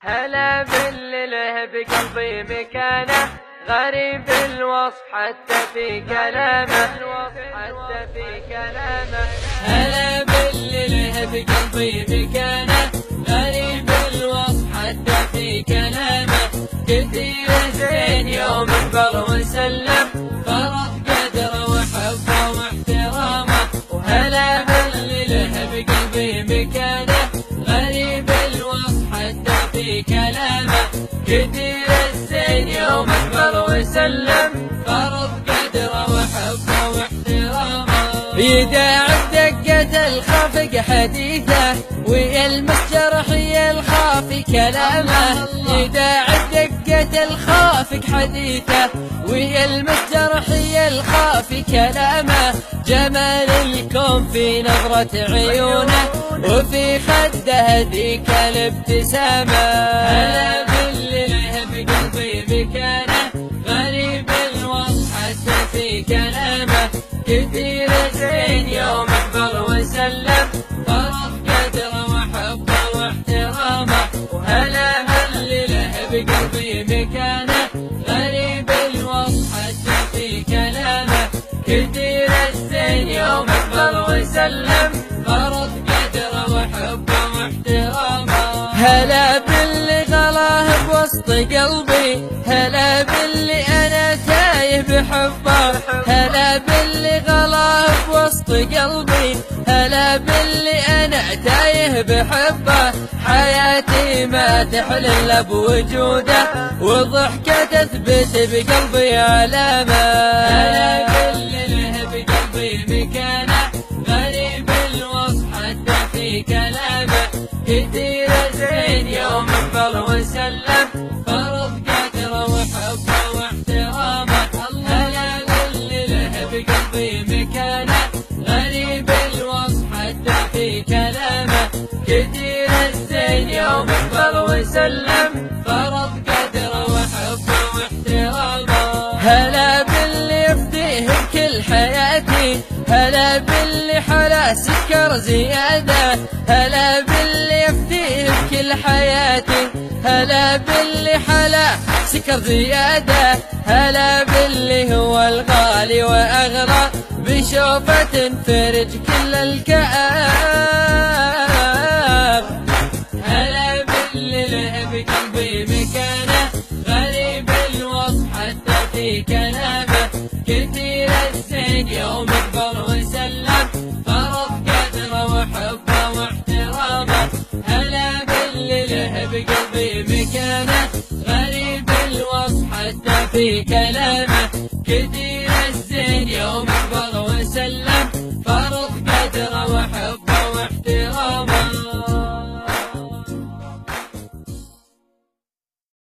هلا باللي له بقلبي مكانه، غريب الوصف حتى في كلامه. هلا باللي له بقلبي مكانه، غريب الوصف حتى في كلامه. كثير زين يوم اكبر وسلم، فرح قدره وحبه واحترامه. وهلا باللي له بقلبي مكانه، غريب الوصف حتى في كلامه. كثير الزين يوم اكبر وسلم، فرض قدره وحبه واحترامه. يداعب دقة الخافق حديثه، ويلمس جرحي الخافي كلامه. يداعب دقة الخافق حديثه، ويلمس جرحي الخافي كلامه. جمال الكون في نظرة عيونه، وفي خده ذيك الابتسامة. هلا باللي له بقلبي مكانه، غريب الوصف حتى في كلامه. كثير زين يوم اكبر وسلم، فرض قدره وحبه واحترامه. وهلا باللي له بقلبي مكانه، غريب الوصف حتى في كلامه. كثير الزين يوم اكبر وسلم، فرض قدره وحبه واحترامه. هلا باللي غلاه بوسط قلبي، هلا باللي انا تايه بحبه. هلا باللي غلاه بوسط قلبي، هلا باللي انا تايه بحبه. حياتي ما تحل الا بوجوده، وضحكه تثبت بقلبي علامه. هلا باللي له بقلبي مكانه، غريب الوصف حتى في كلامه. كثير زين يوم اكبر وسلم، فرض قدره وحبه واحترامه. هلا باللي له بقلبي مكانه، غريب الوصف حتى في كلامه. كثير الزين يوم اكبر وسلم، فرض قدره وحبه واحترامه. هلا باللي يفديه بكل حياتي، هلا باللي حلا سكر زيادة. هلا باللي يفديه بكل حياتي، هلا باللي حلا سكر زيادة. هلا باللي هو الغالي وأغلى، بشوفة تنفرج كل الكآب. هلا باللي له بقلبي مكانه، غريب الوصف حتى في كلامه. كثير الزين يوم اكبر وسلم، فرض قدره وحبه واحترامه. هلا باللي له بقلبي مكانه، غريب الوصف حتى في كلامه. كثير الزين يوم